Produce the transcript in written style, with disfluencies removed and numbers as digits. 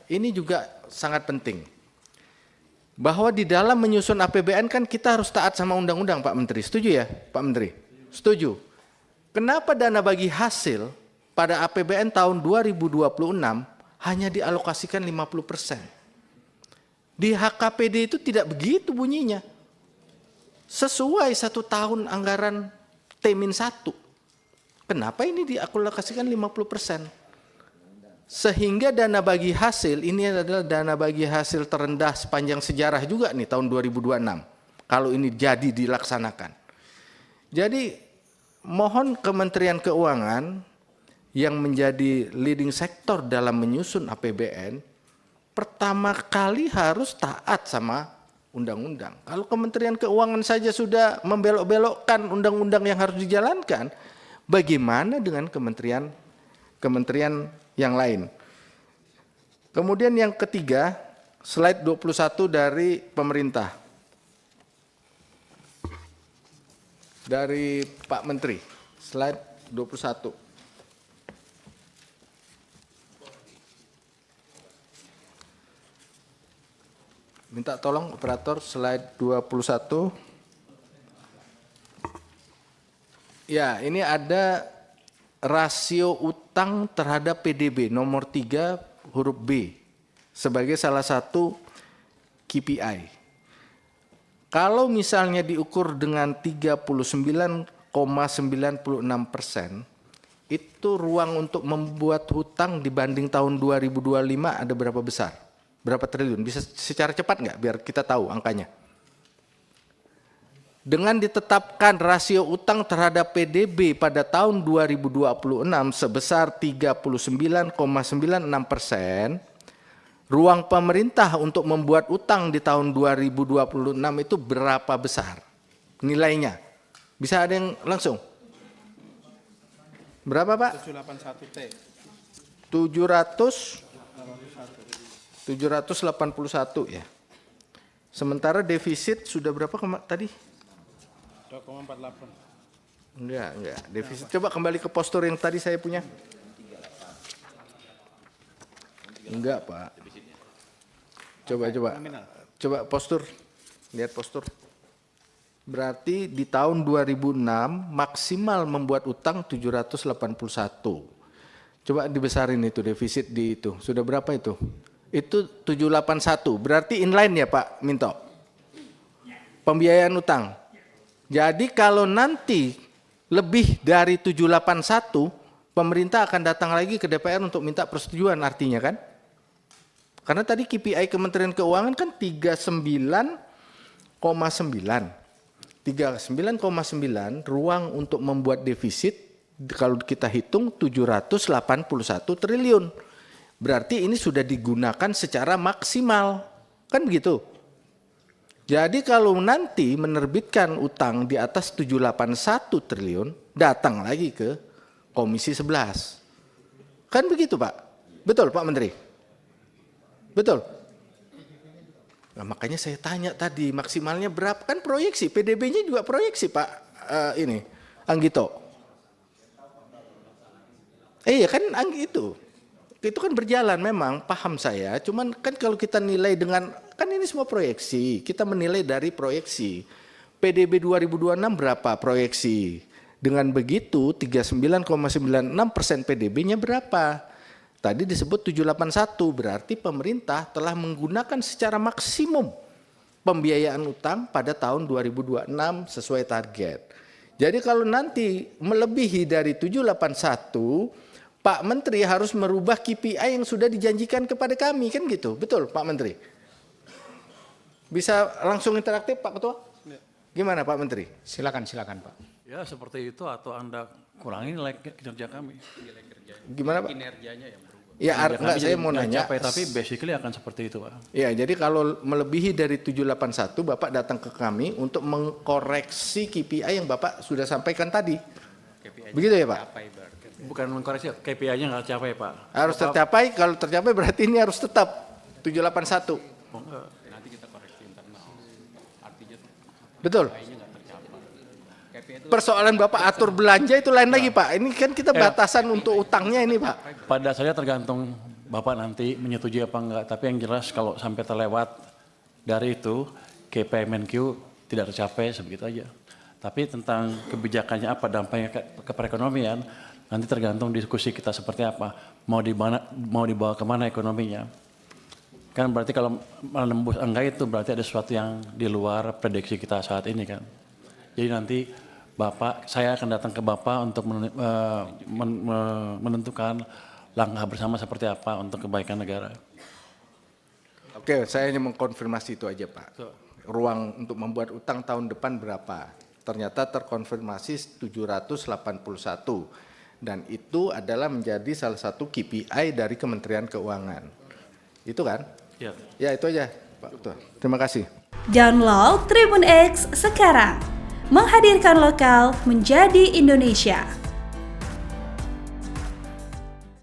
ini juga sangat penting. Bahwa di dalam menyusun APBN kan kita harus taat sama undang-undang, Pak Menteri. Setuju ya, Pak Menteri? Setuju. Kenapa dana bagi hasil pada APBN tahun 2026 hanya dialokasikan 50%? Di HKPD itu tidak begitu bunyinya. Sesuai 1 tahun anggaran T-1. Kenapa ini dialokasikan 50%? Sehingga dana bagi hasil ini adalah dana bagi hasil terendah sepanjang sejarah juga nih tahun 2026. Kalau ini jadi dilaksanakan. Jadi mohon Kementerian Keuangan yang menjadi leading sektor dalam menyusun APBN, pertama kali harus taat sama undang-undang. Kalau Kementerian Keuangan saja sudah membelok-belokkan undang-undang yang harus dijalankan, bagaimana dengan kementerian yang lain? Kemudian yang ketiga, slide 21 dari pemerintah. Dari Pak Menteri, slide 21. Minta tolong operator slide 21. Ya, ini ada rasio utang terhadap PDB nomor 3 huruf B sebagai salah satu KPI. Kalau misalnya diukur dengan 39,96%, itu ruang untuk membuat hutang dibanding tahun 2025 ada berapa besar? Berapa triliun? Bisa secara cepat nggak biar kita tahu angkanya? Dengan ditetapkan rasio utang terhadap PDB pada tahun 2026 sebesar 39,96%, ruang pemerintah untuk membuat utang di tahun 2026 itu berapa besar nilainya? Bisa ada yang langsung? Berapa Pak? 781 T. 781 ya. Sementara defisit sudah berapa tadi? 2,48. Enggak. Defisit. Coba kembali ke postur yang tadi saya punya. Enggak, Pak. Coba postur. Lihat postur. Berarti di tahun 2006 maksimal membuat utang 781. Coba dibesarin itu defisit di itu. Sudah berapa itu? Itu 781. Berarti inline ya, Pak Minto? Pembiayaan utang. Jadi kalau nanti lebih dari 781, pemerintah akan datang lagi ke DPR untuk minta persetujuan artinya kan? Karena tadi KPI Kementerian Keuangan kan 39,9. 39,9 ruang untuk membuat defisit kalau kita hitung 781 triliun. Berarti ini sudah digunakan secara maksimal. Kan begitu? Jadi kalau nanti menerbitkan utang di atas 781 triliun, datang lagi ke Komisi 11. Kan begitu Pak? Betul Pak Menteri? Betul? Nah, makanya saya tanya tadi maksimalnya berapa? Kan proyeksi, PDB-nya juga proyeksi Pak ini, Anggito. Iya kan itu kan berjalan memang, paham saya. Cuman kan kalau kita nilai dengan, kan ini semua proyeksi, kita menilai dari proyeksi. PDB 2026 berapa proyeksi? Dengan begitu 39,96% PDB-nya berapa? Tadi disebut 781, berarti pemerintah telah menggunakan secara maksimum pembiayaan utang pada tahun 2026 sesuai target. Jadi kalau nanti melebihi dari 781, Pak Menteri harus merubah KPI yang sudah dijanjikan kepada kami, kan gitu. Betul Pak Menteri? Bisa langsung interaktif Pak Ketua? Gimana Pak Menteri? Silakan Pak. Ya seperti itu atau Anda kurangi nilai kinerja kami. Gimana Pak? Kinerjanya yang berubah. Ya enggak, saya mau nanya. Capai, tapi basically akan seperti itu Pak. Ya jadi kalau melebihi dari 781 Bapak datang ke kami untuk mengkoreksi KPI yang Bapak sudah sampaikan tadi. Begitu ya Pak? Bukan mengkoreksi, KPI-nya nggak tercapai Pak. Harus tercapai, kalau tercapai berarti ini harus tetap 781. Oh, enggak. Nanti kita koreksi internal. Artinya Betul. KPI-nya nggak tercapai. KPI itu Persoalan Bapak atur belanja itu lain lagi Pak. Ini kan kita batasan untuk utangnya ini Pak. Pada dasarnya tergantung Bapak nanti menyetujui apa enggak, tapi yang jelas kalau sampai terlewat dari itu, KPI Menq tidak tercapai sebegitu aja. Tapi tentang kebijakannya apa, dampaknya ke perekonomian, nanti tergantung diskusi kita seperti apa, mau dibawa kemana ekonominya. Kan berarti kalau menembus angka itu berarti ada sesuatu yang di luar prediksi kita saat ini kan. Jadi nanti saya akan datang ke Bapak untuk menentukan langkah bersama seperti apa untuk kebaikan negara. Oke, saya hanya mengkonfirmasi itu aja Pak. Ruang untuk membuat utang tahun depan berapa? Ternyata terkonfirmasi 781 dan itu adalah menjadi salah satu KPI dari Kementerian Keuangan. Itu kan? Ya. Ya itu aja Pak. Tuh. Terima kasih. Download Tribun X sekarang. Menghadirkan lokal menjadi Indonesia.